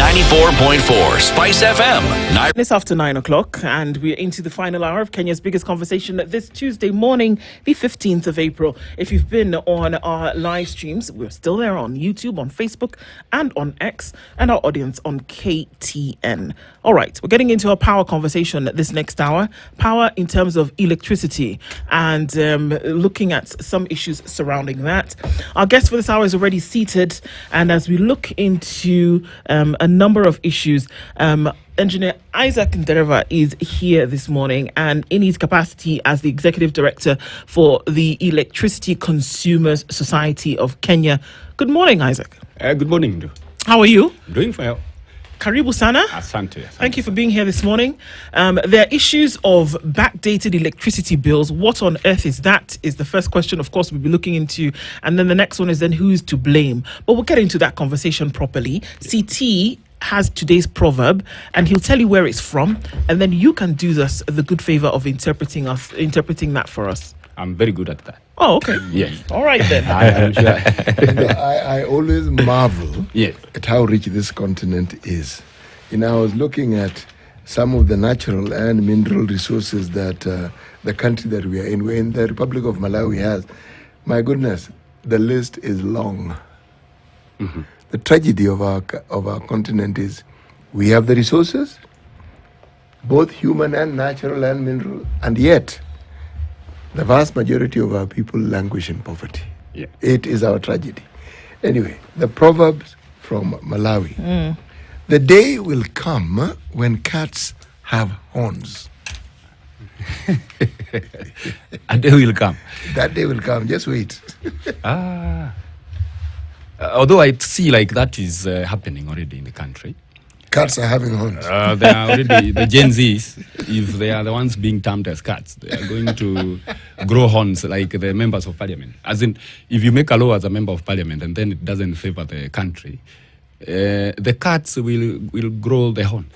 94.4 Spice FM. It's after 9 o'clock, and we're into the final hour of Kenya's biggest conversation this Tuesday morning, the 15th of April. If you've been on our live streams, we're still there on YouTube, on Facebook, and on X, and our audience on KTN. All right, we're getting into a power conversation this next hour. Power in terms of electricity, and looking at some issues surrounding that. Our guest for this hour is already seated, and as we look into a number of issues, Engineer Isaac Ndereva is here this morning, and in his capacity as the Executive Director for the Electricity Consumers Society of Kenya. Good morning, Isaac. Good morning. How are you? Doing well. Karibu sana. Asante. Thank you for being here this morning. There are issues of backdated electricity bills. What on earth is that? Is the first question, of course, we'll be looking into. And then the next one is then who is to blame? But we'll get into that conversation properly. CT has today's proverb, and he'll tell you where it's from, and then you can do us the good favor of interpreting that for us. I'm very good at that. Oh, okay. Yes. All right then. I always marvel Yes. at how rich this continent is. I was looking at some of the natural and mineral resources that the country that we are in, we're in the Republic of Malawi has. My goodness, the list is long. Mm-hmm. The tragedy of our continent is we have the resources, both human and natural and mineral, and yet the vast majority of our people languish in poverty. Yeah. It is our tragedy. Anyway, the proverbs from Malawi. The day will come when cats have horns. A day will come. That day will come. Just wait. Although I see like that is happening already in the country. Cats are having horns. They are already, the Gen Zs, if they are the ones being termed as cats, they are going to grow horns like the members of parliament. As in, if you make a law as a member of parliament and then it doesn't favor the country, the cats will grow the horns.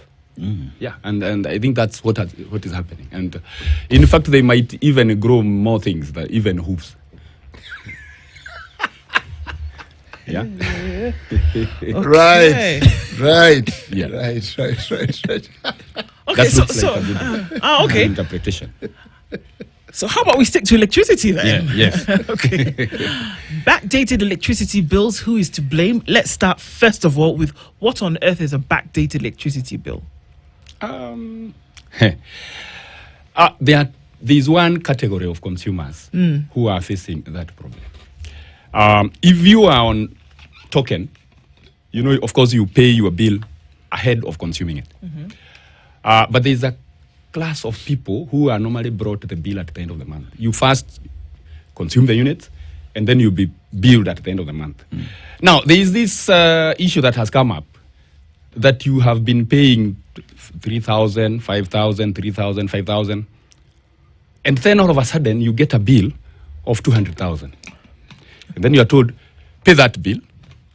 Yeah, and I think that's what is happening. And in fact, they might even grow more things, even hooves. Yeah. Okay. Right. Yeah. Right. Okay, That so, looks like a good okay. interpretation. So how about we stick to electricity then? Yeah, yes. Okay. Backdated electricity bills, who is to blame? Let's start first of all with what on earth is a backdated electricity bill? There's one category of consumers who are facing that problem. If you are on token, of course, you pay your bill ahead of consuming it. Mm-hmm. But there's a class of people who are normally brought the bill at the end of the month. You first consume the units, and then you'll be billed at the end of the month. Now, there is this issue that has come up that you have been paying 3,000, 5,000, 3,000, 5,000, and then all of a sudden you get a bill of 200,000. And then you are told, pay that bill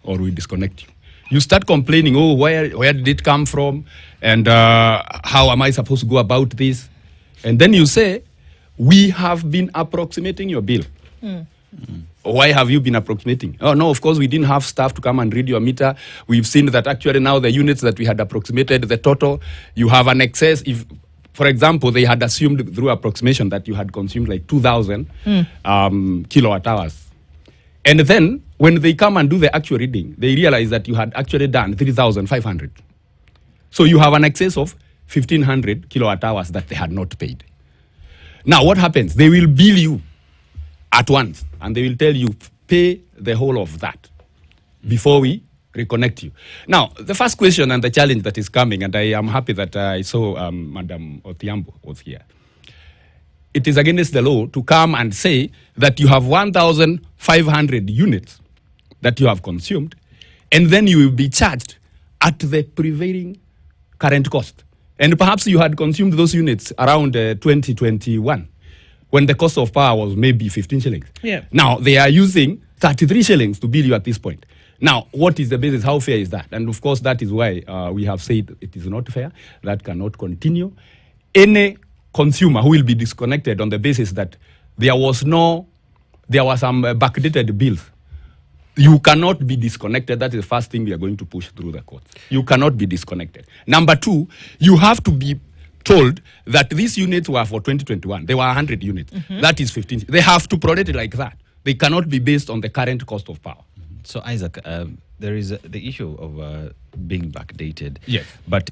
or we disconnect you. You start complaining, where did it come from? And how am I supposed to go about this? And then you say, we have been approximating your bill. Why have you been approximating? Oh, no, of course, we didn't have staff to come and read your meter. We've seen that actually now the units that we had approximated, the total, you have an excess. If, for example, they had assumed through approximation that you had consumed like 2,000 kilowatt hours. And then, when they come and do the actual reading, they realize that you had actually done 3,500. So you have an excess of 1,500 kilowatt hours that they had not paid. Now, what happens? They will bill you at once, and they will tell you, pay the whole of that before we reconnect you. Now, the first question and the challenge that is coming, and I am happy that I saw Madam Otiambo was here. It is against the law to come and say that you have 1,500 units that you have consumed, and then you will be charged at the prevailing current cost. And perhaps you had consumed those units around 2021, when the cost of power was maybe 15 shillings. Yeah. Now, they are using 33 shillings to bill you at this point. Now, what is the basis? How fair is that? And of course, that is why we have said it is not fair. That cannot continue. Any consumer who will be disconnected on the basis that there were some backdated bills you cannot be disconnected. That is the first thing we are going to push through the courts. You cannot be disconnected. Number two, you have to be told that these units were for 2021. There were 100 units. That is 15. They have to prorate it like that. They cannot be based on the current cost of power. So, Isaac, there is the issue of being backdated. Yes. But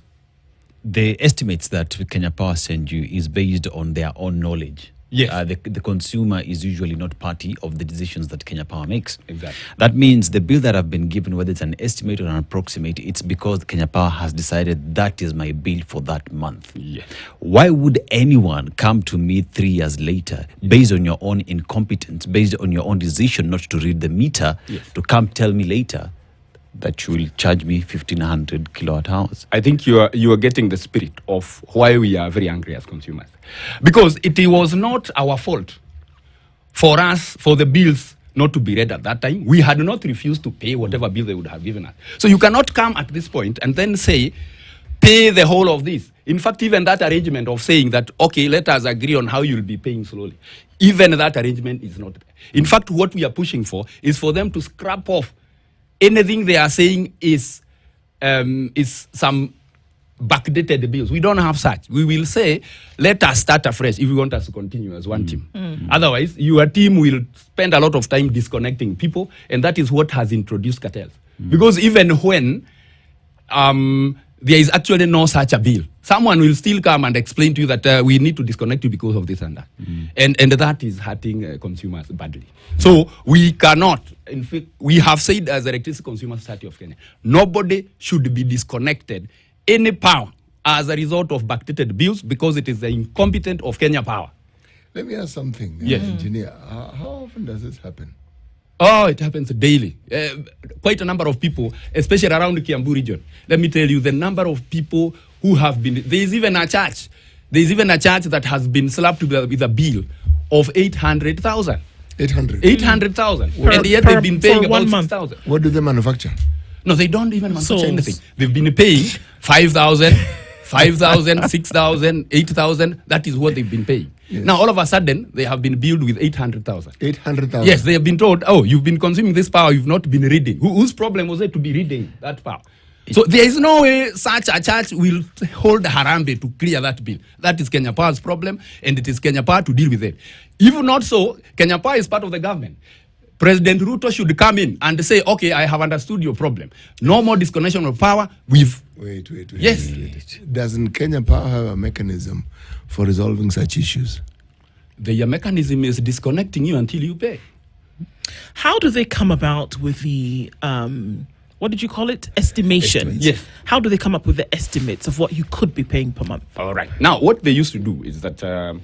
the estimates that Kenya Power send you is based on their own knowledge. Yes. The consumer is usually not party of the decisions that Kenya Power makes. Exactly. That means the bill that have been given, whether it's an estimate or an approximate, it's because Kenya Power has decided that is my bill for that month. Yes. Why would anyone come to me 3 years later, based on your own incompetence, based on your own decision not to read the meter, to come tell me later that you will charge me 1,500 kilowatt hours? I think you are getting the spirit of why we are very angry as consumers. Because it was not our fault for us, for the bills not to be read at that time. We had not refused to pay whatever bill they would have given us. So you cannot come at this point and then say, pay the whole of this. In fact, even that arrangement of saying that, okay, let us agree on how you'll be paying slowly, even that arrangement is not there. In fact, what we are pushing for is for them to scrap off anything they are saying is some backdated bills. We don't have such. We will say, let us start afresh if we want us to continue as one team. Otherwise, your team will spend a lot of time disconnecting people, and that is what has introduced cartels. Because even when there is actually no such a bill, someone will still come and explain to you that we need to disconnect you because of this and that. And that is hurting consumers badly. So we cannot, in fact, we have said as the Electricity Consumer Society of Kenya, nobody should be disconnected any power as a result of backdated bills because it is the incompetent of Kenya Power. Let me ask something, Yes. Engineer. How often does this happen? Oh, it happens daily. Quite a number of people, especially around the Kiambu region. Let me tell you, the number of people who have been... There is even a church that has been slapped with a bill of 800,000. 800? 800,000. And yet they've been paying about 6,000. What do they manufacture? No, they don't even manufacture Souls. anything. They've been paying 5,000, 5,000, 6,000, 8,000. That is what they've been paying. Yes. Now, all of a sudden, they have been billed with 800,000. 800,000? Yes, they have been told, oh, you've been consuming this power, you've not been reading. Whose problem was it to be reading that power? So there is no way such a church will hold Harambe to clear that bill. That is Kenya Power's problem, and it is Kenya Power to deal with it. If not so, Kenya Power is part of the government. President Ruto should come in and say, okay, I have understood your problem. No more disconnection of power. Wait. Yes. Doesn't Kenya Power have a mechanism for resolving such issues? The mechanism is disconnecting you until you pay. How do they come about with the, what did you call it? Estimations. Yes. How do they come up with the estimates of what you could be paying per month? All right. Now, what they used to do is that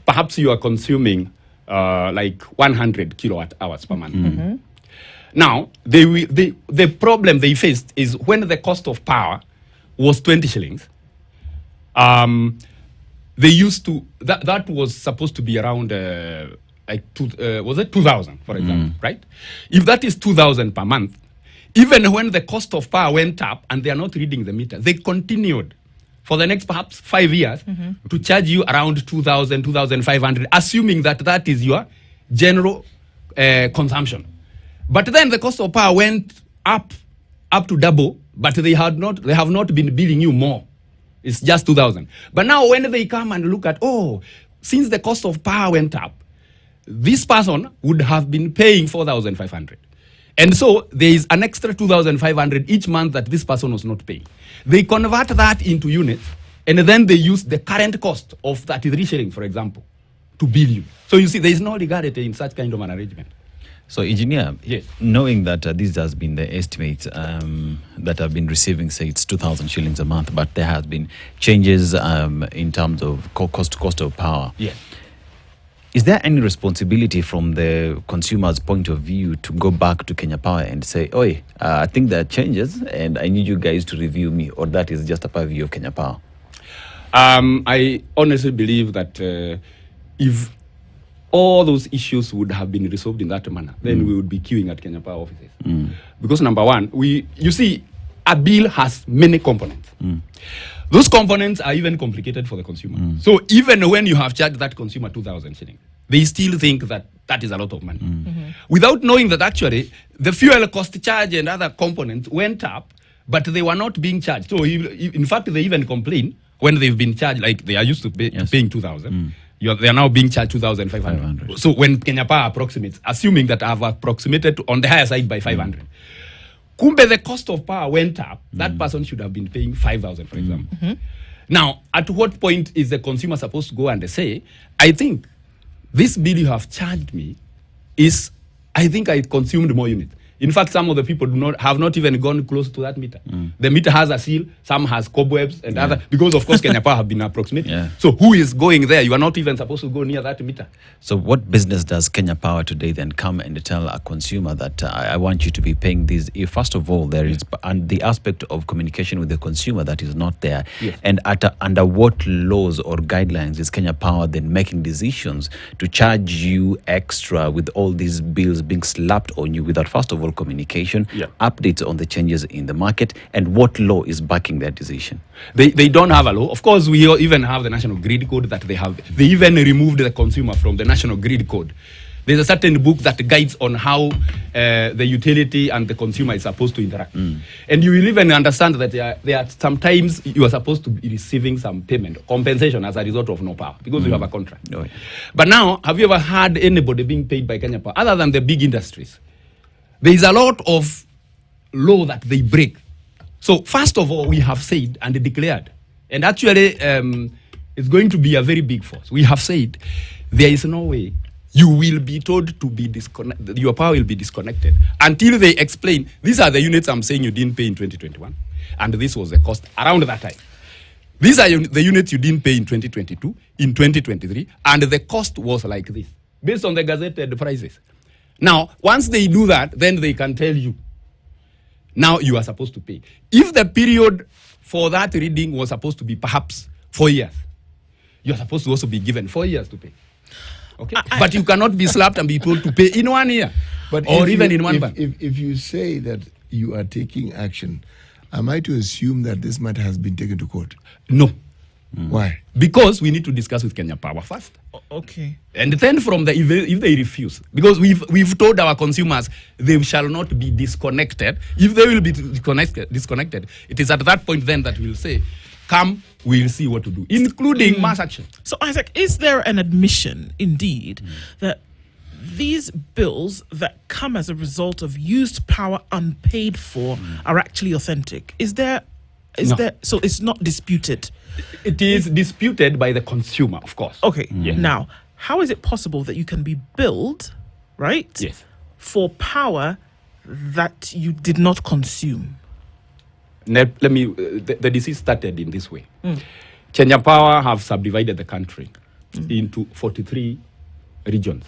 perhaps you are consuming like 100 kilowatt hours per month. Now, the problem they faced is when the cost of power was 20 shillings, they used to, that was supposed to be around, was it 2,000, for example, right? If that is 2,000 per month, even when the cost of power went up and they are not reading the meter, they continued for the next perhaps 5 years to charge you around 2,000, 2,500, assuming that that is your general consumption. But then the cost of power went up to double, but they have not been billing you more. It's just 2,000. But now when they come and look at, oh, since the cost of power went up, this person would have been paying 4,500. And so there is an extra 2,500 each month that this person was not paying. They convert that into units, and then they use the current cost of 33 shillings, for example, to bill you. So you see, there is no legality in such kind of an arrangement. So, Engineer, Yes. knowing that this has been the estimates that have been receiving, say it's 2,000 shillings a month, but there has been changes in terms of cost of power. Yes. Is there any responsibility from the consumer's point of view to go back to Kenya Power and say, "Oi, I think there are changes and I need you guys to review me," or that is just a purview of Kenya Power? I honestly believe that if all those issues would have been resolved in that manner, then we would be queuing at Kenya Power offices. Because number one, you see, a bill has many components. Those components are even complicated for the consumer. So even when you have charged that consumer 2,000 shillings, they still think that that is a lot of money. without knowing that actually the fuel cost charge and other components went up, but they were not being charged. So in fact, they even complain when they've been charged, like they are used to paying 2,000. They are now being charged 2,500. So when Kenya Power approximates, assuming that I've approximated on the higher side by 500, kumbe the cost of power went up, that person should have been paying 5,000, for example. Now, at what point is the consumer supposed to go and say, I think this bill you have charged me is, I think I consumed more units. In fact, some of the people have not even gone close to that meter. The meter has a seal, some has cobwebs and other, because of course Kenya Power have been approximating. So who is going there? You are not even supposed to go near that meter. So what business does Kenya Power today then come and tell a consumer that I want you to be paying these? If first of all, there is and the aspect of communication with the consumer that is not there. And under what laws or guidelines is Kenya Power then making decisions to charge you extra with all these bills being slapped on you without first of all communication, updates on the changes in the market, and what law is backing that decision? They don't have a law. Of course, we even have the National Grid Code that they have. They even removed the consumer from the National Grid Code. There's a certain book that guides on how the utility and the consumer is supposed to interact. And you will even understand that there are sometimes you are supposed to be receiving some payment, compensation as a result of no power, because you have a contract. But now, have you ever had anybody being paid by Kenya Power, other than the big industries? There is a lot of law that they break. So first of all, we have said and declared, and actually it's going to be a very big force. We have said there is no way you will be told to be disconnected, your power will be disconnected until they explain, these are the units I'm saying you didn't pay in 2021, and this was the cost around that time. These are the units you didn't pay in 2022, in 2023, and the cost was like this, based on the gazetted prices. Now, once they do that, then they can tell you, now you are supposed to pay. If the period for that reading was supposed to be perhaps 4 years, you are supposed to also be given 4 years to pay. Okay? But you cannot be slapped and be told to pay in 1 year, but or even in 1 month. If you say that you are taking action, am I to assume that this matter has been taken to court? No. Why? Because we need to discuss with Kenya Power first. Okay. And then from the if they refuse, because we've told our consumers they shall not be disconnected. If they will be disconnected, it is at that point then that we'll say, come, we'll see what to do, including mass action. So Isaac, is there an admission indeed that these bills that come as a result of used power unpaid for are actually authentic? Is there? So it's not disputed? It is disputed by the consumer, of course. Okay. Now, how is it possible that you can be billed, right? Yes. For power that you did not consume? Let me. The disease started in this way. Kenya Power have subdivided the country into 43 regions.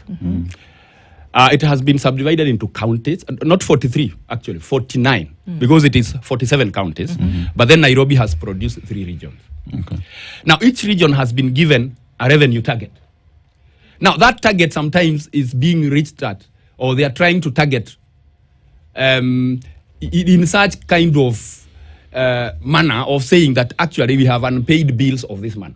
It has been subdivided into counties, not 43, actually, 49, because it is 47 counties. But then Nairobi has produced 3 regions. Now, each region has been given a revenue target. Now, that target sometimes is being reached at, or they are trying to target in such kind of manner of saying that actually we have unpaid bills of this manner.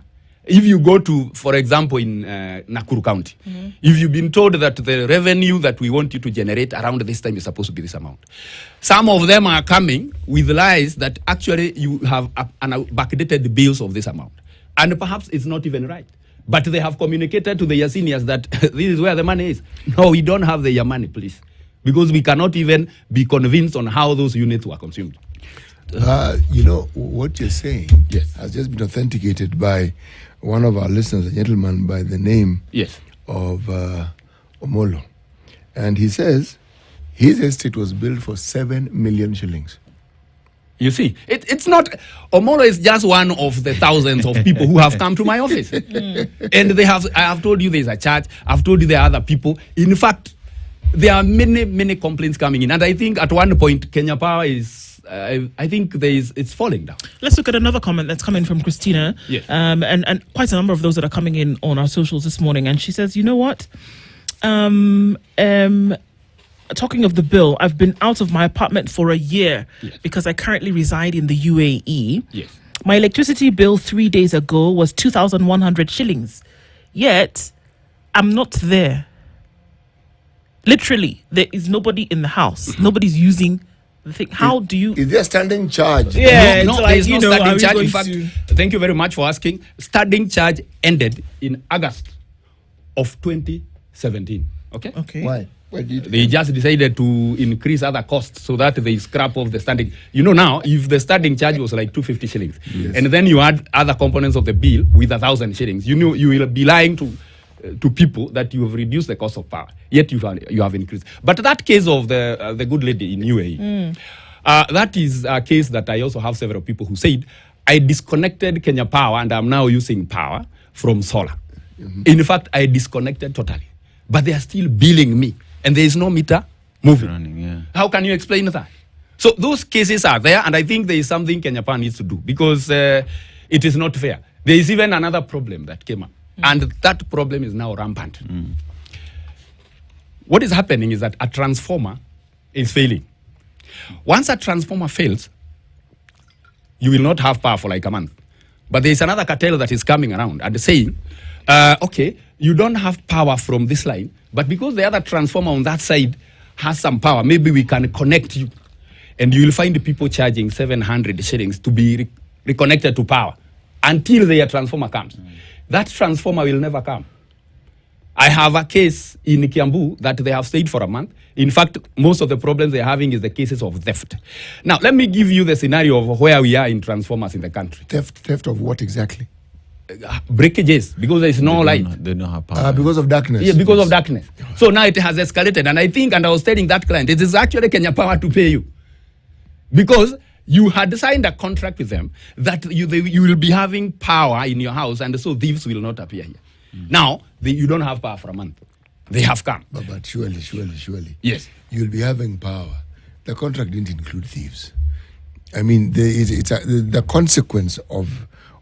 If you go to, for example, in Nakuru County, if you've been told that the revenue that we want you to generate around this time is supposed to be this amount, some of them are coming with lies that actually you have backdated bills of this amount. And perhaps it's not even right. But they have communicated to their seniors that this is where the money is. No, we don't have their money, please. Because we cannot even be convinced on how those units were consumed. You know, what you're saying has just been authenticated by one of our listeners, a gentleman by the name of Omolo. And he says his estate was built for 7 million shillings. You see, it's not, Omolo is just one of the thousands of people who have come to my office. And I have told you there's a charge, I've told you there are other people. In fact, there are many complaints coming in. And I think at one point, Kenya Power is, I think it's falling down. Let's look at another comment that's coming from Christina. Yes. And quite a number of those that are coming in on our socials this morning. And she says, you know what? Talking of the bill, I've been out of my apartment for a year because I currently reside in the UAE. Yes. My electricity bill 3 days ago was 2,100 shillings. Yet, I'm not there. literally, there is nobody in the house. Nobody's using the thing. How do you? Is there standing charge? Yeah, No, it's there like, is no you know, standing are we charge. In going fact, to- thank you very much for asking. Standing charge ended in August of 2017. Okay? Okay. Why? Why did They just decided to increase other costs so that they scrap off the standing. You know, now, if the standing charge was like 250 shillings, and then you add other components of the bill with 1,000 shillings, you know, you will be lying to people that you have reduced the cost of power, yet you have increased. But that case of the good lady in UAE, that is a case that I also have several people who said, I disconnected Kenya Power and I'm now using power from solar. In fact, I disconnected totally. But they are still billing me. And there is no meter moving. Running, yeah. How can you explain that? So those cases are there, and I think there is something Kenya Power needs to do because it is not fair. There is even another problem that came up, and that problem is now rampant. What is happening is that a transformer is failing. Once a transformer fails, you will not have power for like a month. But there is another cartel that is coming around and saying, okay, you don't have power from this line, but because the other transformer on that side has some power, maybe we can connect you. And you will find people charging 700 shillings to be reconnected to power until their transformer comes. That transformer will never come. I have a case in Kiambu that they have stayed for a month. In fact, most of the problems they're having is the cases of theft. Now, let me give you the scenario of where we are in transformers in the country. Theft of what exactly? Breakages, because there is no light. They don't have power. Because of darkness. Yeah, because of darkness. So now it has escalated. And I think, and I was telling that client, it is actually Kenya Power to pay you. Because you had signed a contract with them that you will be having power in your house, and so thieves will not appear here. Now, you don't have power for a month. They have come. But surely. Yes. You'll be having power. The contract didn't include thieves. I mean, the consequence of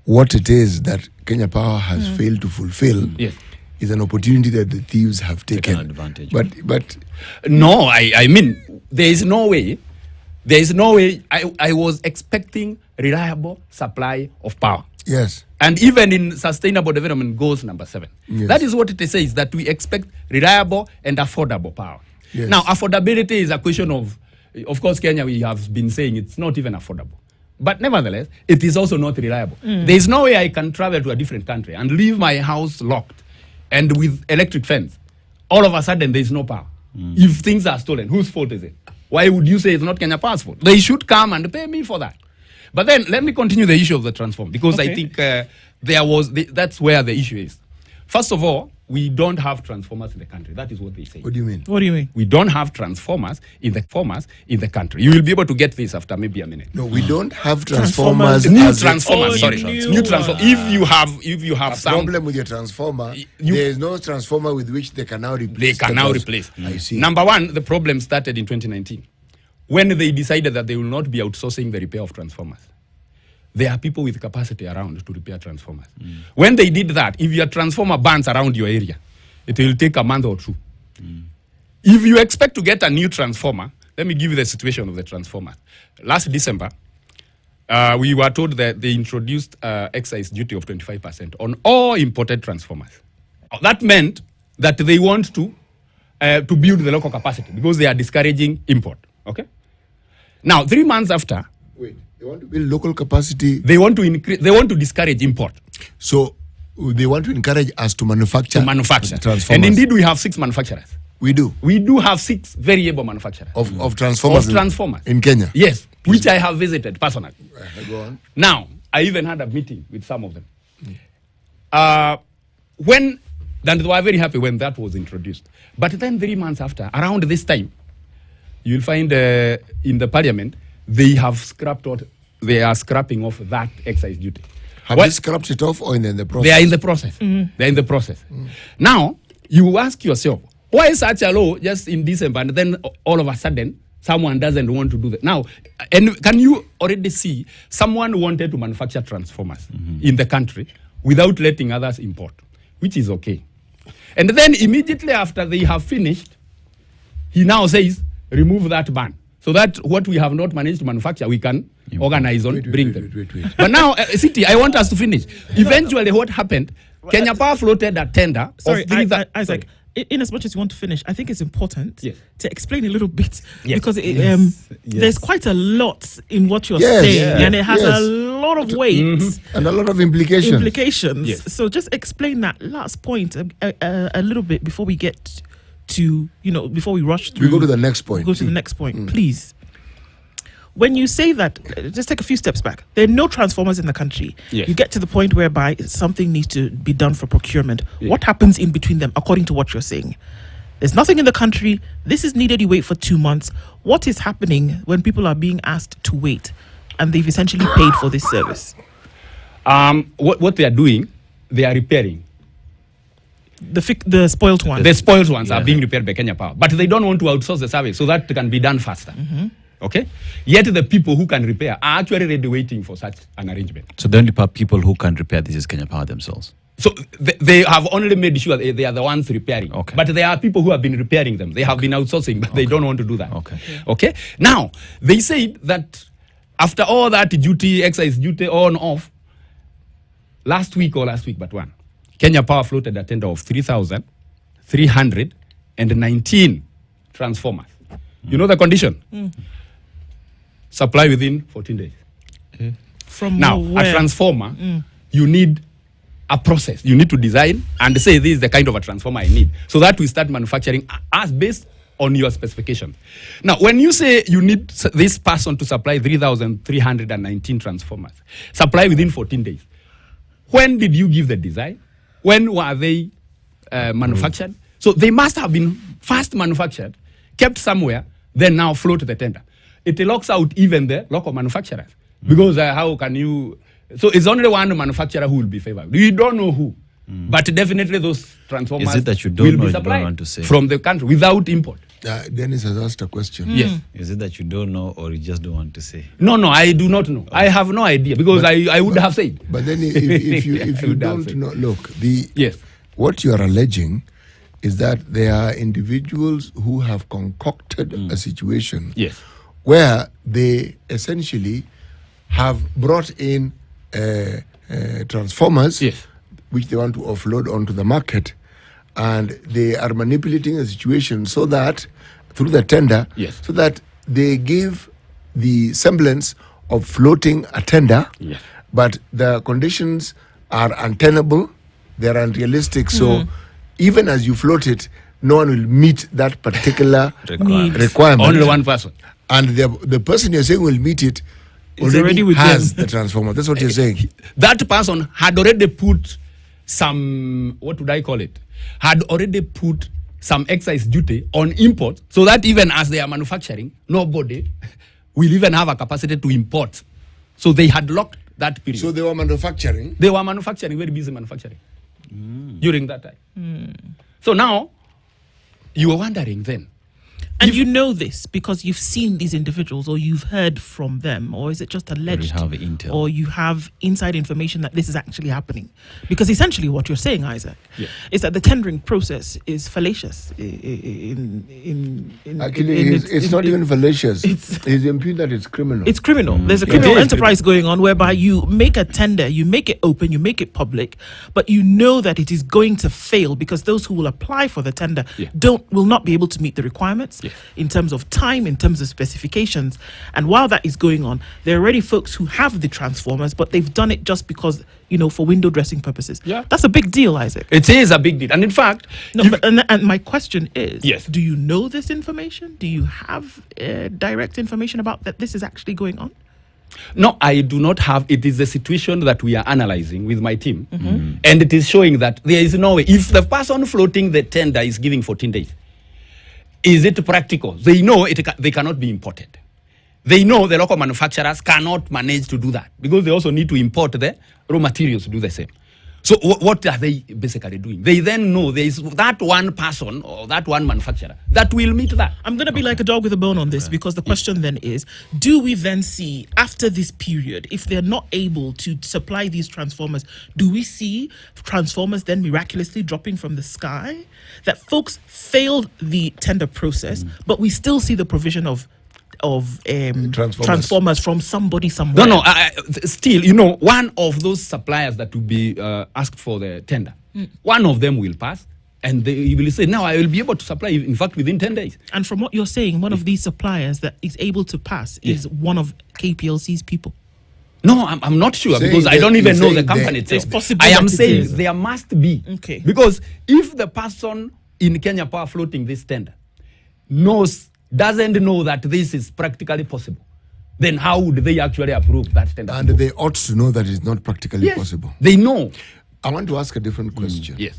what it is that Kenya Power has failed to fulfill Yes. is an opportunity that the thieves have taken advantage. But No, I mean, there is no way. There is no way. I was expecting reliable supply of power. yes, And even in Sustainable Development Goals number 7, Yes. that is what it says, that we expect reliable and affordable power. Yes. Now, affordability is a question of course, Kenya, we have been saying it's not even affordable. But nevertheless, it is also not reliable. There is no way I can travel to a different country and leave my house locked and with electric fence. All of a sudden, there is no power. If things are stolen, whose fault is it? Why would you say it's not Kenya Power's fault? They should come and pay me for that. But then let me continue the issue of the transform, because I think that's where the issue is. First of all, we don't have transformers in the country. That is what they say. what do you mean? What do you mean? We don't have transformers in the country. You will be able to get this after maybe a minute. No, we don't have transformers. New as a- transformers, Oh, sorry. new New transform. If you have A some, problem with your transformer, there is no transformer with which they can now replace. they can the now trans- replace. I see. Number one, the problem started in 2019 when they decided that they will not be outsourcing the repair of transformers. There are people with capacity around to repair transformers. When they did that, if your transformer burns around your area, it will take a month or two. If you expect to get a new transformer, let me give you the situation of the transformer. Last December, we were told that they introduced excise duty of 25% on all imported transformers. That meant that they want to build the local capacity because they are discouraging import. Okay. Now, 3 months after, Wait, they want to build local capacity. they want to increase. They want to discourage import. So they want to encourage us to manufacture. transformers. And indeed, we have 6 manufacturers. we do We do have 6 very able manufacturers of transformers. of transformers in Kenya. Yes, which I have visited personally. Go on. Now, I even had a meeting with some of them. Then they were very happy when that was introduced. But then 3 months after, around this time, you'll find in the parliament, they have they are scrapping off that excise duty. Have they scrapped it off or in the process? They are in the process. They're in the process. Now, you ask yourself, why is such a law just in December and then all of a sudden someone doesn't want to do that? Now, and can you already see someone wanted to manufacture transformers in the country without letting others import, which is okay. And then immediately after they have finished, he now says, remove that ban. So that what we have not managed to manufacture, we can organize on, bring them. Wait. But now, City, I want us to finish. Eventually, what happened, Kenya Power floated a tender Sorry, of 3,000. Isaac. in as much as you want to finish, I think it's important Yes. to explain a little bit Yes. because Yes. there's quite a lot in what you're Yes. saying, Yeah. and it has Yes. a lot of weight. And a lot of implications. Yes. So just explain that last point a little bit before we get to, before we rush through. We go to the next point. Go to the next point, please. When you say that, just take a few steps back. There are no transformers in the country. Yes. You get to the point whereby something needs to be done for procurement. Yes. What happens in between them, according to what you're saying? There's nothing in the country. This is needed. You wait for 2 months. What is happening when people are being asked to wait and they've essentially paid for this service? What they are doing, they are repairing. The spoilt ones. The spoiled ones are being repaired by Kenya Power, but they don't want to outsource the service so that can be done faster. Okay? Yet the people who can repair are actually ready waiting for such an arrangement. So the only people who can repair this is Kenya Power themselves. So they have only made sure they are the ones repairing. Okay. But there are people who have been repairing them. They have been outsourcing, but they don't want to do that. Okay. Okay? Now, they said that after all that duty, excise duty on off, last week but one, Kenya Power floated a tender of 3,319 transformers. You know the condition? Supply within 14 days. From Now, where? a transformer, you need a process. You need to design and say this is the kind of a transformer I need. So that we start manufacturing as based on your specification. Now, when you say you need this person to supply 3,319 transformers, supply within 14 days. When did you give the design? When were they manufactured? So they must have been first manufactured, kept somewhere, then now float the tender. It locks out even the local manufacturers. Because how can you... So it's only one manufacturer who will be favored. We don't know who. But definitely those transformers Is it that you don't will know be or you don't supplied want to say? from the country without import. Dennis has asked a question. Yes. Is it that you don't know or you just don't want to say? No, I do not know. I have no idea because I would have said. But then if you I if you would have don't said. know, look, Yes. what you are alleging is that there are individuals who have concocted a situation Yes. where they essentially have brought in transformers Yes. which they want to offload onto the market, and they are manipulating the situation so that through the tender, Yes. so that they give the semblance of floating a tender, Yes. but the conditions are untenable, they're unrealistic. So even as you float it, no one will meet that particular requirement. Only one person. And the person you're saying will meet it Is already with has them. the transformer. That's what you're saying. That person had already put some, what would I call it? Had already put some excise duty on import so that even as they are manufacturing, nobody will even have a capacity to import. So they had locked that period. So they were manufacturing. They were manufacturing, very busy manufacturing during that time. So now, you were wondering then. And you know this because you've seen these individuals or you've heard from them, or is it just alleged? have intel. Or you have inside information that this is actually happening? Because essentially what you're saying, Isaac, Yeah. is that the tendering process is fallacious. Actually, it's not even fallacious. It's impugned that it's criminal. It's criminal. There's a criminal enterprise going on whereby you make a tender, you make it open, you make it public, but you know that it is going to fail because those who will apply for the tender Yeah. will not be able to meet the requirements in terms of time, in terms of specifications. And while that is going on, there are already folks who have the transformers, but they've done it just because, for window dressing purposes. Yeah. That's a big deal, Isaac. It is a big deal. And in fact, No, if- but, and my question is, Yes. do you know this information? Do you have direct information about that this is actually going on? no, I do not have. It is the situation that we are analyzing with my team. And it is showing that there is no way. If the person floating the tender is giving 14 days, is it practical? They know they cannot be imported. They know the local manufacturers cannot manage to do that because they also need to import the raw materials to do the same. So what are they basically doing? They then know there is that one person or that one manufacturer that will meet that. I'm going to be like a dog with a bone on this because the question then is, do we then see after this period, if they're not able to supply these transformers, do we see transformers then miraculously dropping from the sky? That folks failed the tender process, but we still see the provision of transformers from somebody somewhere. No, still, one of those suppliers that will be asked for the tender, one of them will pass And he will say, now I will be able to supply, in fact, within 10 days. And from what you're saying, one of these suppliers that is able to pass is one of KPLC's people. No, I'm not sure, Saying because I don't even know the saying company It's itself. possible I am that it saying is. there must be. Okay. Because if the person in Kenya Power floating this tender doesn't know that this is practically possible, then how would they actually approve that tender? And they ought to know that it's not practically Yes, possible. they know. I want to ask a different question. Yes.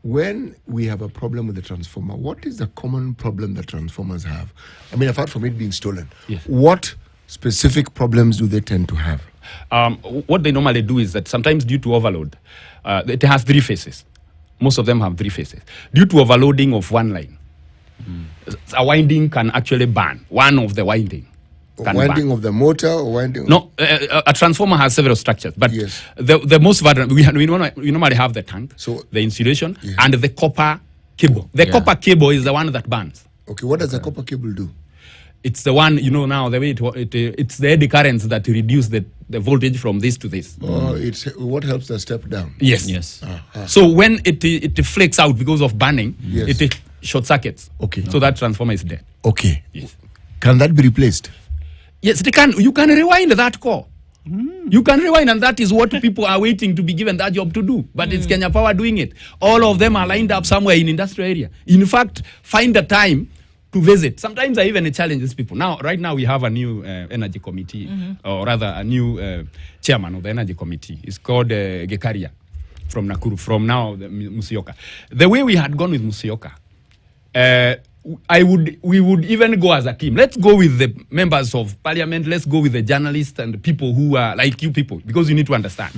When we have a problem with the transformer, what is the common problem that transformers have? I mean, apart from it being stolen, Yes. what specific problems do they tend to have? What they normally do is that sometimes due to overload, it has three phases. Most of them have three phases. Due to overloading of one line, a winding can actually burn. One of the winding can Winding burn. of the motor or winding? No, a transformer has several structures, but Yes. the most vulnerable, we normally have the tank, So- the insulation, Yeah. and the copper cable. The copper cable is the one that burns. Okay, what does a copper cable do? It's the one, now, the way it's the eddy currents that reduce the voltage from this to this. It's what helps the step down. Yes. Yes. So when it flakes out because of burning, Yes. it short circuits. Okay. So that transformer is dead. Okay. Yes. Can that be replaced? Yes, you can rewind that core. You can rewind, and that is what people are waiting to be given that job to do. But it's Kenya Power doing it. All of them are lined up somewhere in industrial area. In fact, find a time to visit. Sometimes I even challenge these people. Right now we have a new energy committee, or rather a new chairman of the energy committee. It's called Gekaria from Nakuru, from now Musyoka. The way we had gone with Musyoka, we would even go as a team. Let's go with the members of parliament. Let's go with the journalists and people who are like you people, because you need to understand.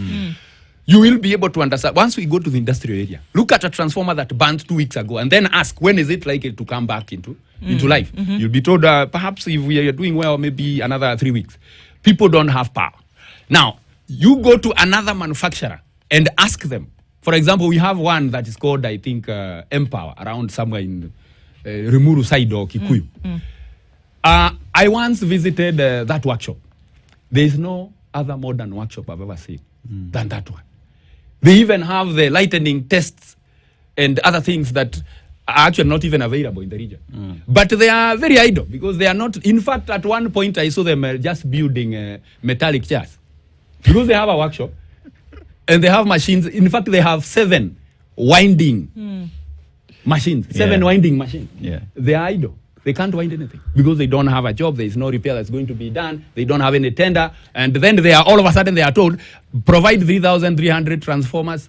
You will be able to understand. Once we go to the industrial area, look at a transformer that burned 2 weeks ago and then ask, when is it likely to come back into life? You'll be told, perhaps if we are doing well, maybe another 3 weeks. People don't have power. Now, you go to another manufacturer and ask them. For example, we have one that is called, I think, Empower, around somewhere in Rimuru side or Kikuyu. I once visited that workshop. There is no other modern workshop I've ever seen than that one. They even have the lightning tests and other things that are actually not even available in the region. But they are very idle because they are not. In fact, at one point I saw them just building metallic chairs because they have a workshop and they have machines. In fact, they have 7 winding machines, 7 winding machines. Yeah. They are idle. They can't wind anything because they don't have a job. There is no repair that's going to be done. They don't have any tender. And then they are all of a sudden they are told, provide 3,300 transformers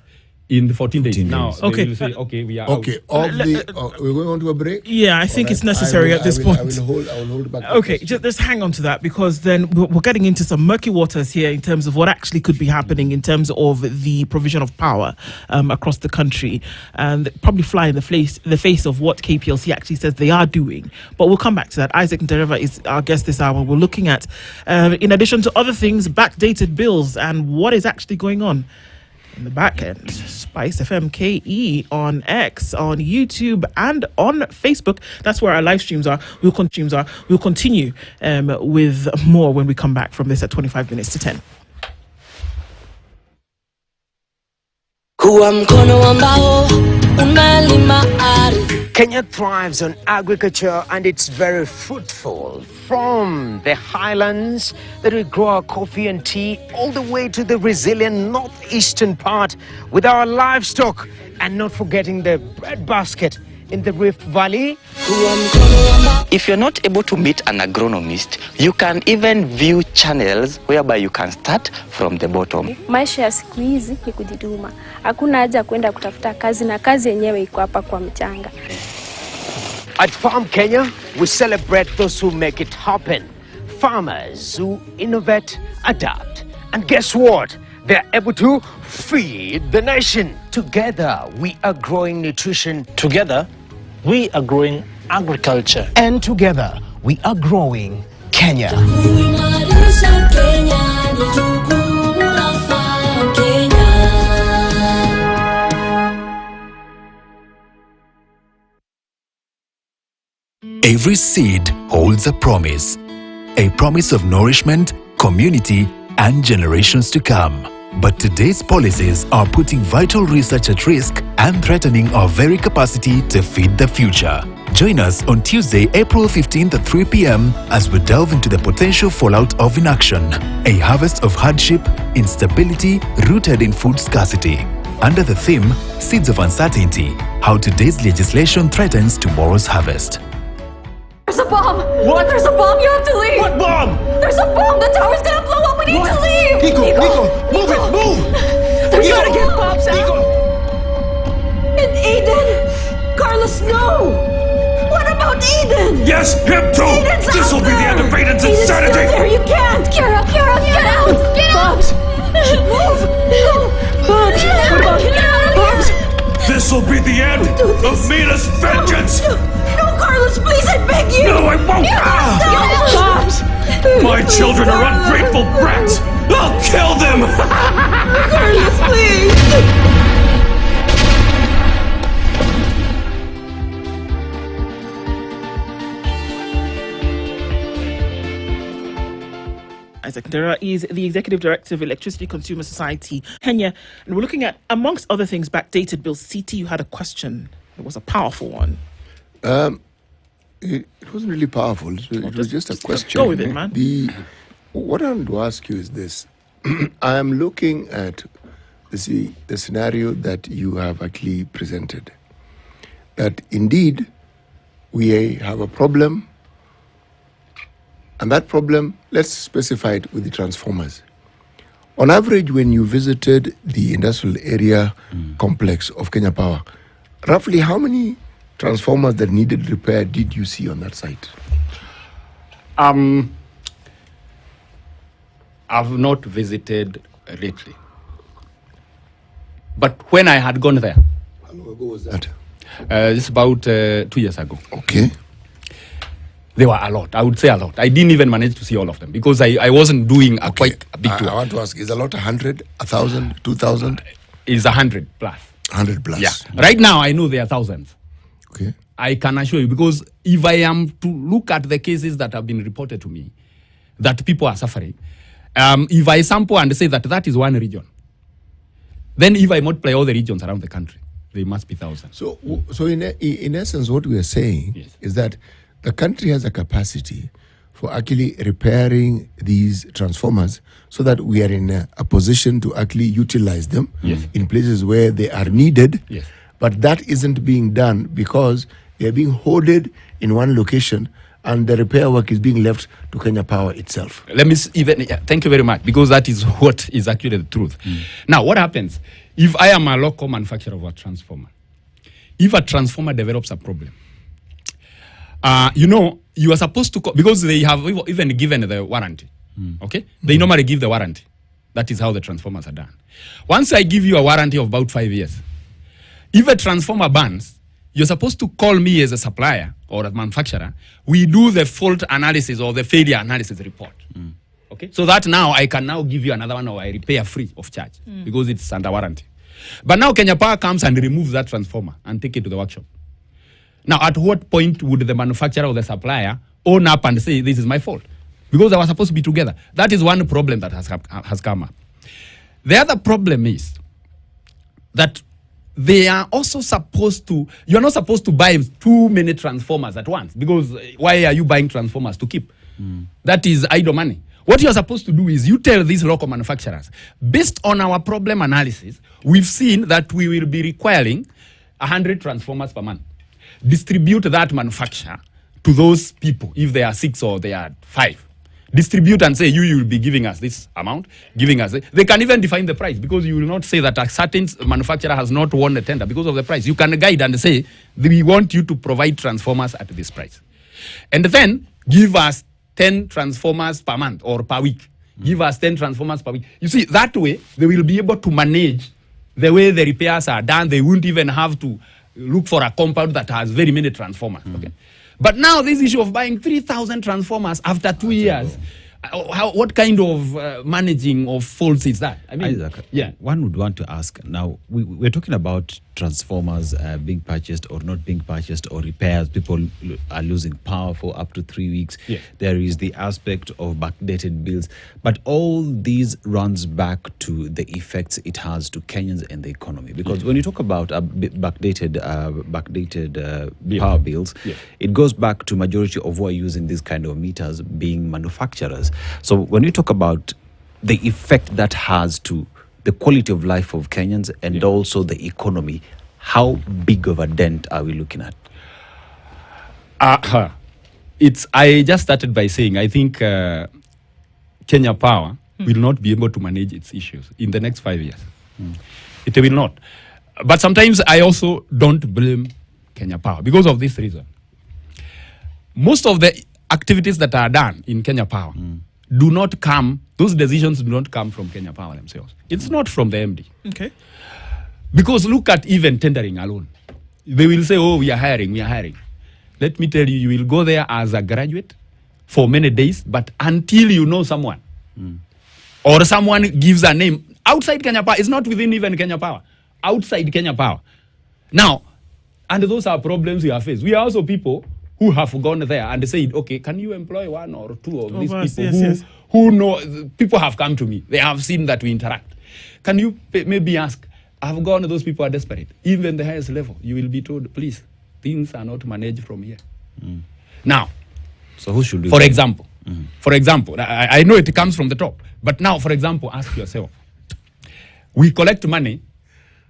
in 14 days. Now, they Okay. will say, okay, we are Okay, out. we're going on to a break? Yeah, I think All right. it's necessary at this point. I will hold back. the Okay, question. just hang on to that, because then we're getting into some murky waters here in terms of what actually could be happening in terms of the provision of power across the country, and probably fly in the face of what KPLC actually says they are doing. But we'll come back to that. Isaac Ndereva is our guest this hour. We're looking at, in addition to other things, backdated bills and what is actually going on in the back end. Spice FM KE on X, on YouTube, and on Facebook. That's where our live streams are. We'll continue with more when we come back from this at 25 minutes to 10. Kenya thrives on agriculture and it's very fruitful. From the highlands that we grow our coffee and tea all the way to the resilient northeastern part with our livestock, and not forgetting the breadbasket in the Rift Valley. If you're not able to meet an agronomist, you can even view channels whereby you can start from the bottom. Maisha ya siku hizi ni kujituma. Hakuna haja kwenda kutafuta kazi, na kazi yenyewe iko hapa kwa mchanga. At Farm Kenya, we celebrate those who make it happen. Farmers who innovate, adapt, and guess what? They're able to feed the nation. Together, we are growing nutrition. Together, we are growing agriculture. And together, we are growing Kenya. Every seed holds a promise of nourishment, community, and generations to come. But today's policies are putting vital research at risk and threatening our very capacity to feed the future. Join us on Tuesday, April 15th at 3 p.m. as we delve into the potential fallout of inaction, a harvest of hardship, instability rooted in food scarcity. Under the theme, Seeds of Uncertainty, how today's legislation threatens tomorrow's harvest. There's a bomb! What? There's a bomb! You have to leave! What bomb? There's a bomb! The tower's gonna blow up! We need to leave! Nico! Move it! Move! There's gotta get bombs out! And Eden! Carlos, no! What about Eden? Yes, him too! Eden's This'll out be the there. end of Aiden's Eden's still insanity! there! You can't! Kira, get out! Get out! Bombs! Move! Bombs! What about bombs? This'll be the end of Mina's vengeance! No, Carlos, please, I beg you! No, I won't! Bombs! My children are ungrateful brats! I'll kill them! Carlos, please! Isaac Ndereva is the Executive Director of Electricity Consumer Society, Kenya. And we're looking at, amongst other things, Backdated Bill CT. You had a question. It was a powerful one. It wasn't really powerful. It was just a question. Go with it, man. What I want to ask you is this. I am looking at the scenario that you have actually presented. That indeed, we have a problem. And that problem, let's specify it with the transformers. On average, when you visited the industrial area complex of Kenya Power, roughly how many transformers that needed repair did you see on that site? I've not visited lately. But when I had gone there, how long ago was that? It's about 2 years ago. Okay. There were a lot. I would say a lot. I didn't even manage to see all of them because I wasn't doing quite a big tour. I want to ask, is a lot 100, 1,000, 2,000? It's 100 plus. 100 plus. Yeah. Right now, I know there are thousands. Okay. I can assure you because if I am to look at the cases that have been reported to me, that people are suffering, if I sample and say that is one region, then if I multiply all the regions around the country, there must be thousands. So in essence, what we are saying is that the country has a capacity for actually repairing these transformers so that we are in a position to actually utilize them in places where they are needed. Yes. But that isn't being done because they are being hoarded in one location and the repair work is being left to Kenya Power itself. Let me thank you very much because that is what is actually the truth. Now, what happens if I am a local manufacturer of a transformer? If a transformer develops a problem, you are supposed to because they have even given the warranty. Okay, they normally give the warranty. That is how the transformers are done. Once I give you a warranty of about 5 years, if a transformer burns, you're supposed to call me as a supplier or a manufacturer. We do the fault analysis or the failure analysis report. Okay, so that now I can now give you another one or I repair free of charge because it's under warranty. But now Kenya Power comes and removes that transformer and take it to the workshop. Now, at what point would the manufacturer or the supplier own up and say, this is my fault? Because they were supposed to be together. That is one problem that has come up. The other problem is that they are also supposed to, you're not supposed to buy too many transformers at once. Because why are you buying transformers to keep? That is idle money. What you're supposed to do is you tell these local manufacturers, based on our problem analysis, we've seen that we will be requiring 100 transformers per month. Distribute that manufacture to those people, if they are 6 or they are 5. Distribute and say, you will be giving us this amount, giving us it. They can even define the price because you will not say that a certain manufacturer has not won the tender because of the price. You can guide and say, we want you to provide transformers at this price. And then give us 10 transformers per month or per week. Give us 10 transformers per week. You see, that way, they will be able to manage the way the repairs are done. They won't even have to look for a compound that has very many transformers. Okay. But now this issue of buying 3,000 transformers after 2 years, what kind of managing of faults is that? I mean, Isaac, one would want to ask now, we're talking about transformers being purchased or not being purchased, or repairs. People are losing power for up to 3 weeks. Yes. There is the aspect of backdated bills. But all these runs back to the effects it has to Kenyans and the economy. Because when you talk about backdated power bills, it goes back to majority of who are using these kind of meters being manufacturers. So when you talk about the effect that has to the quality of life of Kenyans and also the economy, how big of a dent are we looking at? I just started by saying I think Kenya Power will not be able to manage its issues in the next 5 years. It will not. But sometimes I also don't blame Kenya Power because of this reason. Most of the activities that are done in Kenya Power do not come, those decisions do not come from Kenya Power themselves. It's not from the MD. Okay. Because look at even tendering alone. They will say, oh, we are hiring. Let me tell you, you will go there as a graduate for many days, but until you know someone or someone gives a name outside Kenya Power, it's not within even Kenya Power, outside Kenya Power. Now, and those are problems we have faced. We are also people who have gone there and said, okay, can you employ one or two of these people who know, people have come to me. They have seen that we interact. Can you maybe ask, I've gone, those people are desperate. Even the highest level, you will be told, please, things are not managed from here. Now, so who should do for example, I know it comes from the top, but now, for example, ask yourself, we collect money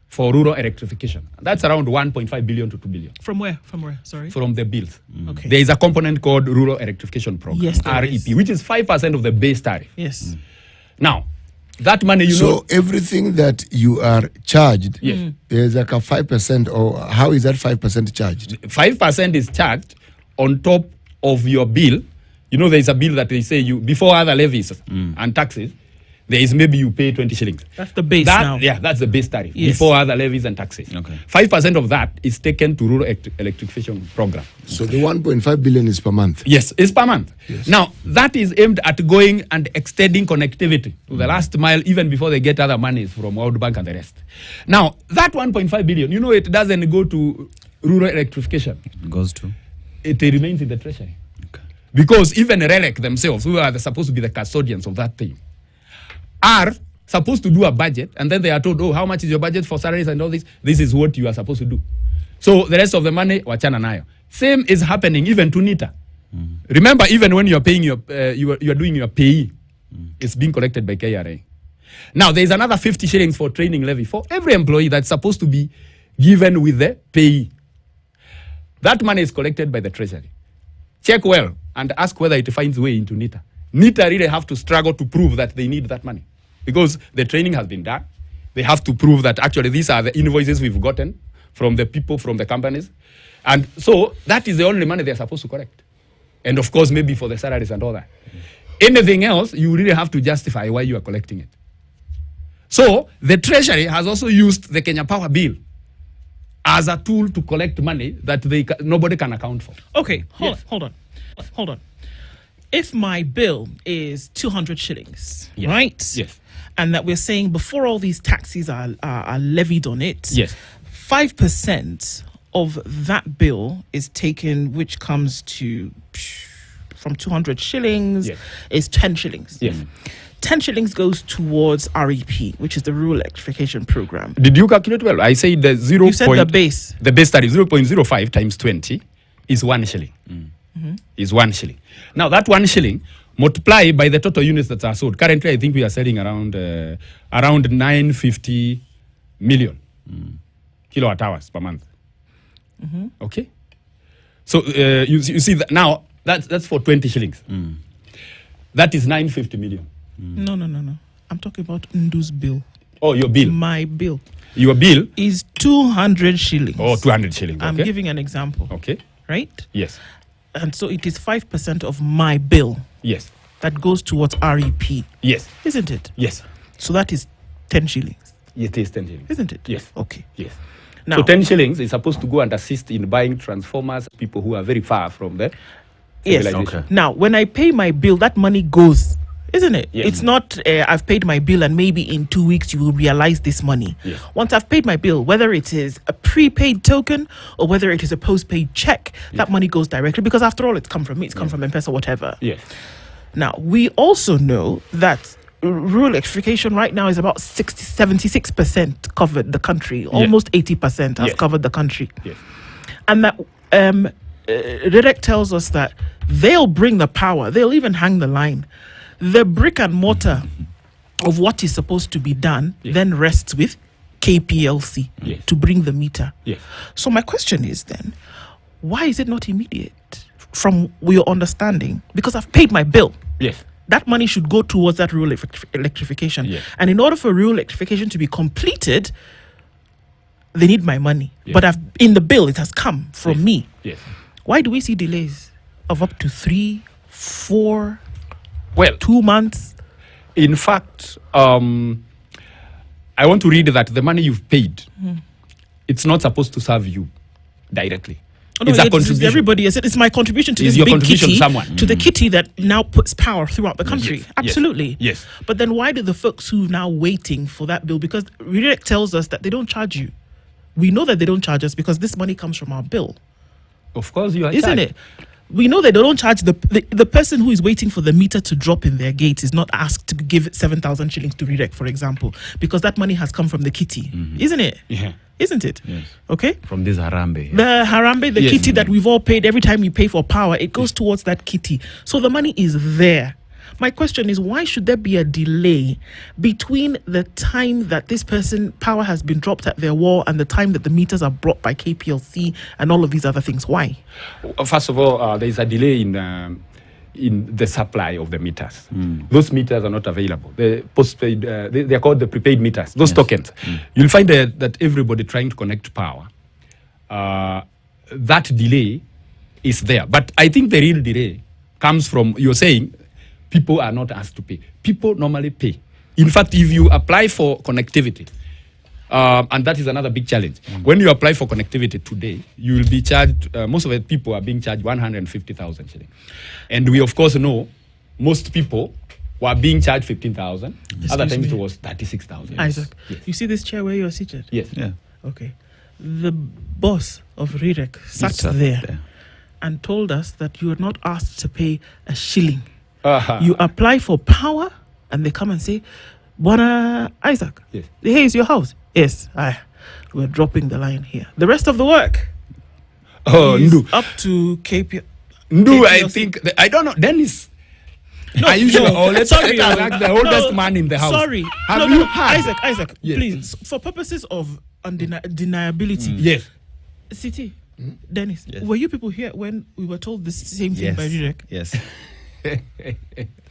for rural electrification. That's around 1.5 billion to 2 billion. From where? Sorry. From the bills. Okay. There is a component called Rural Electrification Program, yes, REP, which is 5% of the base tariff. Yes. Now, that money, so everything that you are charged, there's like a 5%, or how is that 5% charged? 5% is charged on top of your bill. You know, there is a bill that they say you, before other levies and taxes, there is maybe you pay 20 shillings. That's the base now. Yeah, that's the base tariff, yes. before other levies and taxes. Okay. 5% of that is taken to rural electrification program. So the 1.5 billion is per month? Yes, it's per month. Yes. Now, that is aimed at going and extending connectivity to the last mile, even before they get other monies from World Bank and the rest. Now, that 1.5 billion, you know, it doesn't go to rural electrification. It goes to? It remains in the treasury. Okay. Because even RELEC themselves, who are supposed to be the custodians of that thing, are supposed to do a budget, and then they are told, oh, how much is your budget for salaries and all this? This is what you are supposed to do. So the rest of the money, wachana nayo. Same is happening even to NITA. Remember, even when you are paying your, you are doing your pay, it's being collected by KRA. Now, there is another 50 shillings for training levy for every employee that's supposed to be given with the pay. That money is collected by the treasury. Check well and ask whether it finds way into NITA. NITA really have to struggle to prove that they need that money, because the training has been done. They have to prove that actually these are the invoices we've gotten from the people, from the companies. And so that is the only money they're supposed to collect. And of course, maybe for the salaries and all that. Anything else, you really have to justify why you are collecting it. So the treasury has also used the Kenya Power bill as a tool to collect money that nobody can account for. Okay, hold on. If my bill is 200 shillings, right? Yes. And that we're saying before all these taxes are levied on it, yes, 5% of that bill is taken, which comes to from 200 shillings is 10 shillings. Yes. 10 shillings goes towards REP, which is the Rural Electrification Program. Did you calculate well? I said the 0. You said the base. The base tariff, 0.05 times 20 is 1 shilling. Is 1 shilling. Now, that 1 shilling multiplied by the total units that are sold. Currently, I think we are selling around 950 million kilowatt hours per month. Okay? So, you see, that now, that's for 20 shillings. That is 950 million. No. I'm talking about Ndu's bill. Oh, your bill. My bill. Your bill is 200 shillings. Oh, 200 shillings. Okay. I'm giving an example. Okay. Right? Yes. And so it is 5% of my bill. Yes. That goes towards REP. Yes. Isn't it? Yes. So that is 10 shillings. It is 10 shillings. Isn't it? Yes. Okay. Yes. Now, so 10 shillings is supposed to go and assist in buying transformers, people who are very far from the yes. civilization. Okay. Now, when I pay my bill, that money goes Isn't it? Yes. It's not, I've paid my bill and maybe in 2 weeks you will realize this money. Yes. Once I've paid my bill, whether it is a prepaid token or whether it is a postpaid check, that money goes directly, because after all, it's come from me, it's come from M-Pesa, whatever. Yes. Now, we also know that rural electrification right now is about 76% covered the country. Almost 80% has covered the country. Yes. And that REDEC tells us that they'll bring the power, they'll even hang the line. The brick and mortar of what is supposed to be done then rests with KPLC to bring the meter. Yes. So my question is then, why is it not immediate from your understanding? Because I've paid my bill. Yes. That money should go towards that rural electrification. Yes. And in order for rural electrification to be completed, they need my money. Yes. But in the bill, it has come from me. Yes. Why do we see delays of up to 3, 4, 2 months? In fact, I want to read that the money you've paid, it's not supposed to serve you directly. Oh, no, it's a it's contribution. everybody. It's my contribution to It's this your big contribution kitty, to someone. to the kitty that now puts power throughout the country. Yes. Absolutely. Yes. But then why do the folks who are now waiting for that bill? Because REDEC tells us that they don't charge you. We know that they don't charge us because this money comes from our bill. Of course, you are Isn't charged. it? We know that they don't charge the person who is waiting for the meter to drop in their gate is not asked to give 7,000 shillings to REDEC, for example, because that money has come from the kitty. Isn't it? Yeah. Isn't it? Yes. Okay. From this Harambe. The Harambe, the Yes. kitty that we've all paid every time we pay for power, it goes towards that kitty. So the money is there. My question is, why should there be a delay between the time that this person power has been dropped at their wall and the time that the meters are brought by KPLC and all of these other things? Why? First of all, there is a delay in the supply of the meters. Those meters are not available. The postpaid, they are called the prepaid meters. Those tokens. You'll find that everybody trying to connect power, that delay is there. But I think the real delay comes from, you're saying, people are not asked to pay. People normally pay. In fact, if you apply for connectivity, and that is another big challenge. When you apply for connectivity today, you will be charged, most of the people are being charged 150,000 shillings. And we, of course, know most people were being charged 15,000. Other times it was 36,000. Isaac, Yes. you see this chair where you're seated? Yes. Yeah. Okay. The boss of REDEC sat sat there there. and told us that you are not asked to pay a shilling. Uh-huh. You apply for power and they come and say, Bwana Isaac, Yes. here is your house. Yes, we're dropping the line here. The rest of the work is Ndu. up to KP. Ndu, I think, I don't know, Dennis. I usually, let's ask the oldest man in the house. Sorry. Have you heard? Isaac, Yes. please, for purposes of deniability. Yes. City, Dennis, were you people here when we were told the same thing Yes. by REDEC? Yes.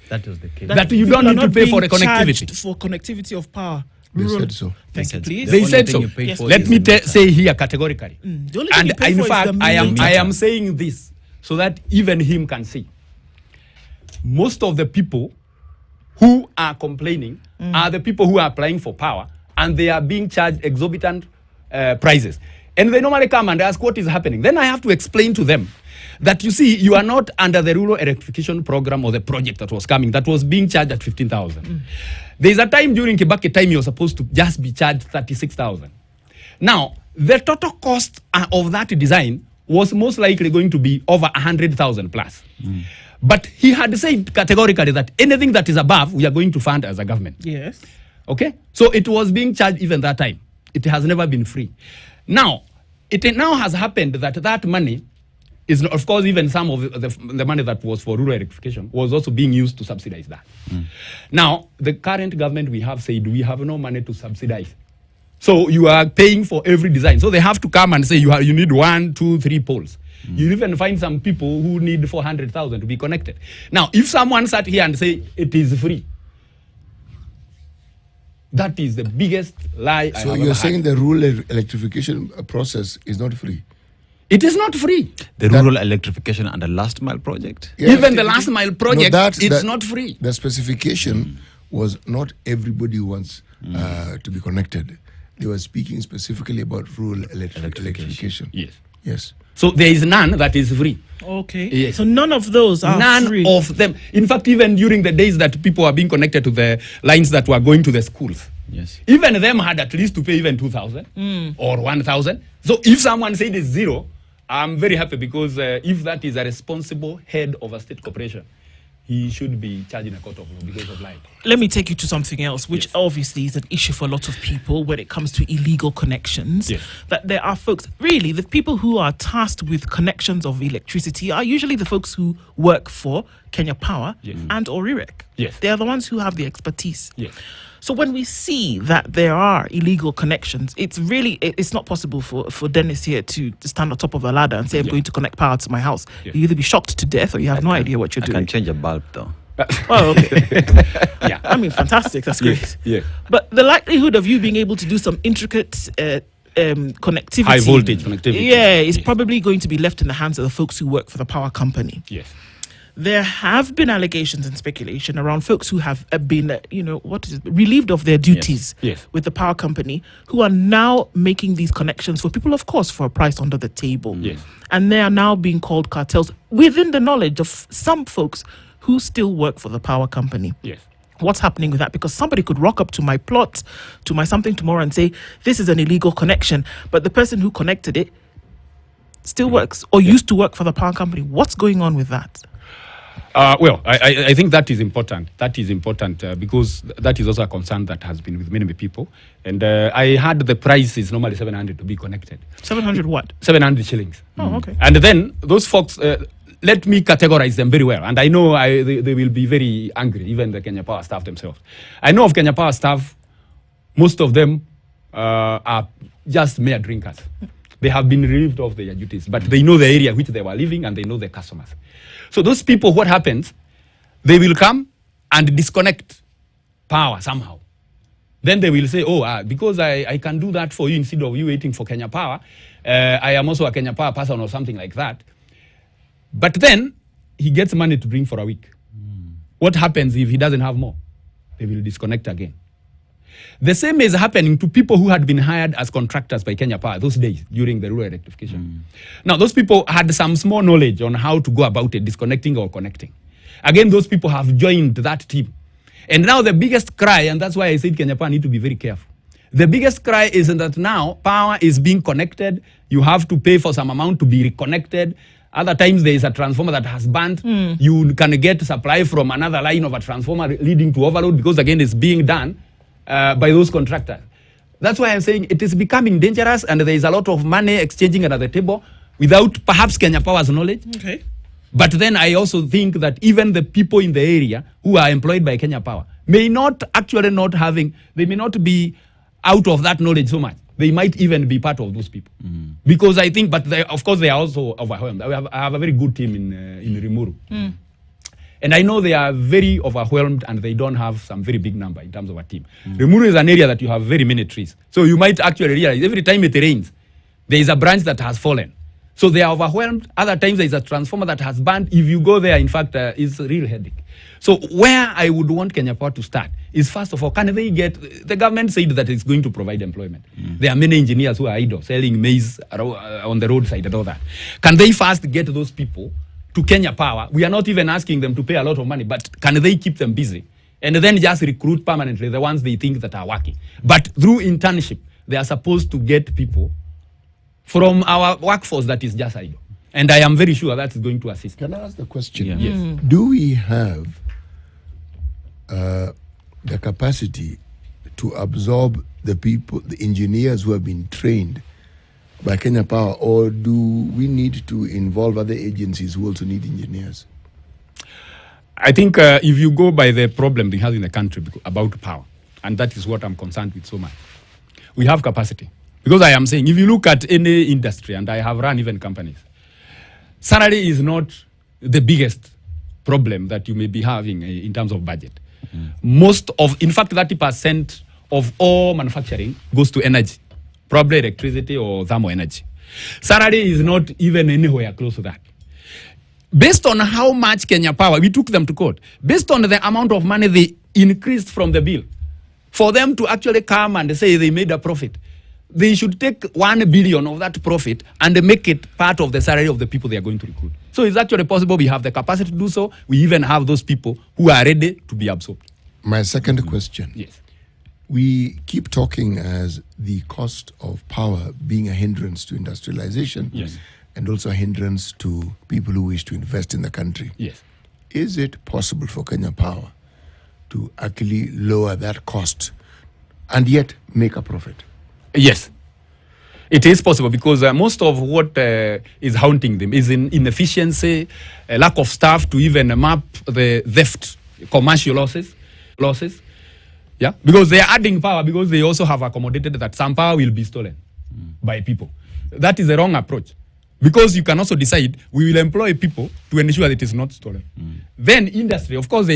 That was the case. That you people don't are need to not pay for being the connectivity. charged for connectivity of power. They Rural- said so. Thank you, please. They only said thing so. you paid Yes. for Let is me the meter. say here categorically. The only thing And you pay in for fact, is the I meter. am saying this so that even him can see. Most of the people who are complaining are the people who are applying for power and they are being charged exorbitant prices. And they normally come and ask what is happening. Then I have to explain to them that, you see, you are not under the rural electrification program or the project that was coming, that was being charged at 15,000. There's a time during Kibaki time you're supposed to just be charged 36,000. Now, the total cost of that design was most likely going to be over 100,000 plus. But he had said categorically that anything that is above, we are going to fund as a government. Yes. Okay? So it was being charged even that time. It has never been free. Now, it now has happened that that money is, of course, even some of the money that was for rural electrification was also being used to subsidize that. Now, the current government we have said we have no money to subsidize. So you are paying for every design. So they have to come and say you need 1, 2, 3 poles. You even find some people who need 400,000 to be connected. Now, if someone sat here and say it is free, that is the biggest lie. So you're saying the rural electrification process is not free? It is not free. The rural electrification and the last mile project? Yeah, Even the last mile project, it's that- not free. The specification was not everybody wants to be connected. They were speaking specifically about rural electrification. Yes. Yes. So there is none that is free. Okay. Yes. So none of those are None free. of them. In fact, even during the days that people are being connected to the lines that were going to the schools, Yes. even them had at least to pay even 2,000 or 1,000. So if someone said it's zero, I'm very happy because if that is a responsible head of a state corporation, he should be charged in a court of law because of lying. Let me take you to something else, which Yes. obviously is an issue for a lot of people when it comes to illegal connections. Yes. That there are folks, really, the people who are tasked with connections of electricity are usually the folks who work for Kenya Power Yes. and Orirek. Yes. They are the ones who have the expertise. Yes. So when we see that there are illegal connections, it's not possible for Dennis here to stand on top of a ladder and say, I'm going to connect power to my house. Yeah. You either be shocked to death or you have no idea what you're I doing. can change a bulb though. Oh, okay. Yeah. I mean, fantastic. That's great. Yeah. But the likelihood of you being able to do some intricate connectivity, High voltage connectivity. yeah, is probably going to be left in the hands of the folks who work for the power company. Yes. There have been allegations and speculation around folks who have been, relieved of their duties Yes. with the power company, who are now making these connections for people, of course, for a price under the table. Yes. And they are now being called cartels within the knowledge of some folks who still work for the power company. Yes. What's happening with that? Because somebody could rock up to my plot, to my something tomorrow and say, this is an illegal connection, but the person who connected it still works or used to work for the power company. What's going on with that? Well, I think that is important. That is important because that is also a concern that has been with many people. And I heard the price is normally 700 to be connected. 700 what? 700 shillings. Oh, okay. And then those folks, let me categorize them very well. And I know they will be very angry, even the Kenya Power staff themselves. I know of Kenya Power staff, most of them are just mere drinkers. They have been relieved of their duties, but they know the area which they were living and they know the customers. So those people, what happens? They will come and disconnect power somehow. Then they will say, because I can do that for you instead of you waiting for Kenya Power, I am also a Kenya Power person or something like that. But then he gets money to drink for a week. What happens if he doesn't have more? They will disconnect again. The same is happening to people who had been hired as contractors by Kenya Power those days during the rural electrification. Now, those people had some small knowledge on how to go about it, disconnecting or connecting. Again, those people have joined that team. And now the biggest cry, and that's why I said Kenya Power need to be very careful. The biggest cry is that now power is being connected. You have to pay for some amount to be reconnected. Other times there is a transformer that has burnt. You can get supply from another line of a transformer leading to overload because again it's being done by those contractors. That's why I'm saying it is becoming dangerous and there is a lot of money exchanging under the table without perhaps Kenya Power's knowledge. Okay. But then I also think that even the people in the area who are employed by Kenya Power may not actually they may not be out of that knowledge so much. They might even be part of those people. Because I think, but of course they are also overwhelmed. I have a very good team in Rimuru. And I know they are very overwhelmed and they don't have some very big number in terms of a team. Rimuru is an area that you have very many trees. So you might actually realize every time it rains, there is a branch that has fallen. So they are overwhelmed. Other times there is a transformer that has burned. If you go there, in fact, it's a real headache. So where I would want Kenya Power to start is, first of all, can they get, the government said that it's going to provide employment. There are many engineers who are idle, selling maize on the roadside and all that. Can they first get those people to Kenya Power? We are not even asking them to pay a lot of money, but can they keep them busy? And then just recruit permanently the ones they think that are working. But through internship, they are supposed to get people from our workforce that is just idle. And I am very sure that is going to assist. Can I ask the question? Yeah. Yes. Do we have the capacity to absorb the people, the engineers who have been trained by Kenya Power, or do we need to involve other agencies who also need engineers? I think if you go by the problem we have in the country about power, and that is what I'm concerned with so much, we have capacity. Because I am saying, if you look at any industry, and I have run even companies, salary is not the biggest problem that you may be having in terms of budget. Most of, in fact, 30% of all manufacturing goes to energy, probably electricity or thermal energy. Salary is not even anywhere close to that. Based on how much Kenya Power, we took them to court, based on the amount of money they increased from the bill, for them to actually come and say they made a profit, they should take 1 billion of that profit and make it part of the salary of the people they are going to recruit. So it's actually possible. We have the capacity to do so. We even have those people who are ready to be absorbed. My second question. Yes. We keep talking as the cost of power being a hindrance to industrialization, Yes. and also a hindrance to people who wish to invest in the country. Yes. Is it possible for Kenya Power to actually lower that cost and yet make a profit? Yes. It is possible because most of what is haunting them is in inefficiency, lack of staff to even map the theft, commercial losses. Yeah, because they are adding power because they also have accommodated that some power will be stolen by people. That is a wrong approach. Because you can also decide, we will employ people to ensure that it is not stolen. Then industry, of course,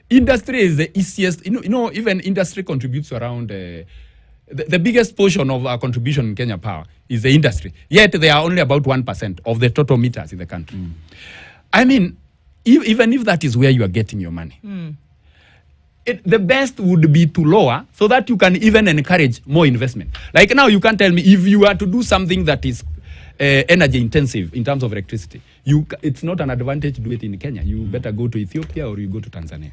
industry is the easiest. Even industry contributes around, the biggest portion of our contribution in Kenya Power is the industry. Yet they are only about 1% of the total meters in the country. I mean, even if that is where you are getting your money, the best would be to lower so that you can even encourage more investment. Like now, you can tell me if you are to do something that is energy intensive in terms of electricity, it's not an advantage to do it in Kenya. You better go to Ethiopia or you go to Tanzania.